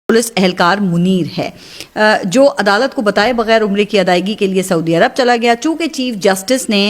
Police اہلکار منیر ہے جو عدالت کو بتائے بغیر عمرے کی ادائیگی کے لیے سعودی عرب چلا گیا۔ چونکہ چیف جسٹس نے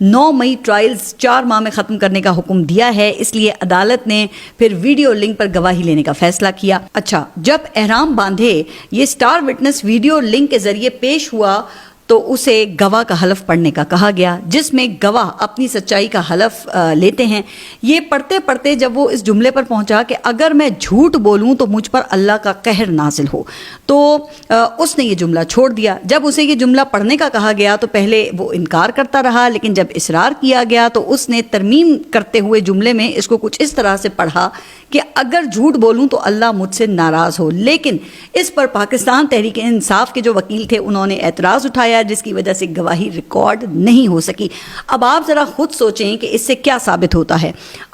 9 مئی ٹرائلز 4 ماہ میں ختم کرنے کا حکم دیا ہے، اس لیے عدالت نے پھر ویڈیو لنک پر گواہی لینے کا فیصلہ کیا۔ اچھا، جب احرام باندھے یہ سٹار وٹنس ویڈیو لنک کے ذریعے پیش ہوا تو اسے گواہ کا حلف پڑھنے کا کہا گیا، جس میں گواہ اپنی سچائی کا حلف لیتے ہیں۔ یہ پڑھتے پڑھتے جب وہ اس جملے پر پہنچا کہ اگر میں جھوٹ بولوں تو مجھ پر اللہ کا قہر نازل ہو، تو اس نے یہ جملہ چھوڑ دیا۔ جب اسے یہ جملہ پڑھنے کا کہا گیا تو پہلے وہ انکار کرتا رہا، لیکن جب اصرار کیا گیا تو اس نے ترمیم کرتے ہوئے جملے میں اس کو کچھ اس طرح سے پڑھا کہ اگر جھوٹ بولوں تو اللہ مجھ سے ناراض ہو۔ لیکن اس پر پاکستان تحریک انصاف کے جو وکیل تھے انہوں نے اعتراض اٹھایا، جس کی وجہ سے گواہی ریکارڈ نہیں ہو سکی۔ اب آپ ذرا خود سوچیں کہ اس سے کیا ثابت ہوتا ہے؟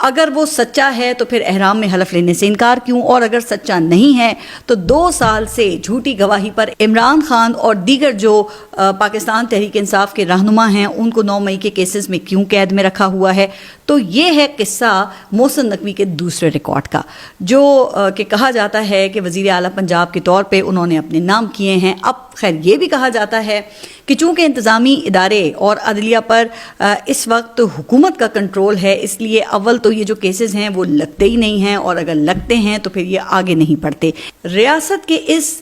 اگر وہ سچا ہے تو پھر احرام میں حلف لینے سے انکار کیوں؟ اور اگر سچا نہیں ہے تو 2 سال سے جھوٹی گواہی پر عمران خان اور دیگر جو پاکستان تحریک انصاف کے رہنما ہیں ان کو 9 مئی کے کیسز میں کیوں قید میں رکھا ہوا ہے؟ تو یہ ہے قصہ محسن نقوی کے دوسرے ریکارڈ کا، جو کہ کہا جاتا ہے کہ وزیر اعلیٰ پنجاب کے طور پہ انہوں نے اپنے نام کیے ہیں۔ اب خیر یہ بھی کہا جاتا ہے کہ چونکہ انتظامی ادارے اور عدلیہ پر اس وقت حکومت کا کنٹرول ہے، اس لیے اول تو یہ جو کیسز ہیں وہ لگتے ہی نہیں ہیں، اور اگر لگتے ہیں تو پھر یہ آگے نہیں بڑھتے۔ ریاست کے اس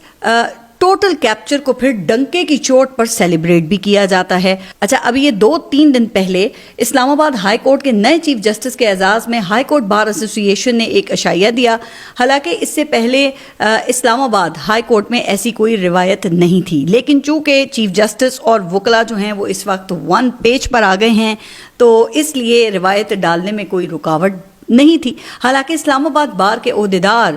ٹوٹل کیپچر کو پھر ڈنکے کی چوٹ پر سیلیبریٹ بھی کیا جاتا ہے۔ اچھا، ابھی یہ 2-3 دن پہلے اسلام آباد ہائی کورٹ کے نئے چیف جسٹس کے اعزاز میں ہائی کورٹ بار ایسوسی ایشن نے ایک عشائیہ دیا۔ حالانکہ اس سے پہلے اسلام آباد ہائی کورٹ میں ایسی کوئی روایت نہیں تھی، لیکن چونکہ چیف جسٹس اور وکلا جو ہیں وہ اس وقت 1 پیج پر آ گئے ہیں تو اس لیے روایت ڈالنے میں کوئی رکاوٹ نہیں تھی۔ حالانکہ اسلام آباد بار کے عہدیدار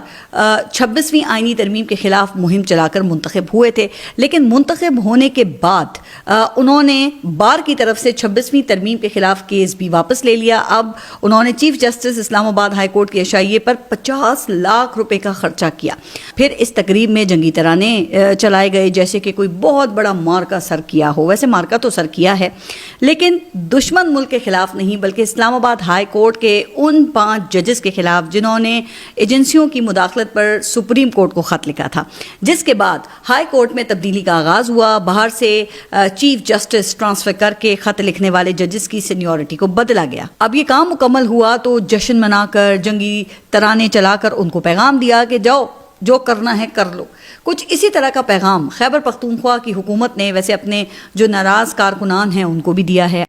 26ویں آئینی ترمیم کے خلاف مہم چلا کر منتخب ہوئے تھے، لیکن منتخب ہونے کے بعد انہوں نے بار کی طرف سے 26ویں ترمیم کے خلاف کیس بھی واپس لے لیا۔ اب انہوں نے چیف جسٹس اسلام آباد ہائی کورٹ کے عشائیے پر 50 لاکھ روپے کا خرچہ کیا۔ پھر اس تقریب میں جنگی ترانے چلائے گئے جیسے کہ کوئی بہت بڑا مارکا سر کیا ہو۔ ویسے مارکا تو سر کیا ہے، لیکن دشمن ملک کے خلاف نہیں، بلکہ اسلام آباد ہائی کورٹ کے ان 5 ججز کے خلاف جنہوں نے ایجنسیوں کی مداخلت پر سپریم کورٹ کو خط لکھا تھا، جس کے بعد ہائی کورٹ میں تبدیلی کا آغاز ہوا۔ باہر سے چیف جسٹس ٹرانسفر کر کے خط لکھنے والے ججز کی سینیورٹی کو بدلا گیا۔ اب یہ کام مکمل ہوا تو جشن منا کر، جنگی ترانے چلا کر ان کو پیغام دیا کہ جاؤ جو کرنا ہے کر لو۔ کچھ اسی طرح کا پیغام خیبر پختونخوا کی حکومت نے ویسے اپنے جو ناراض کارکنان ہیں ان کو بھی دیا ہے۔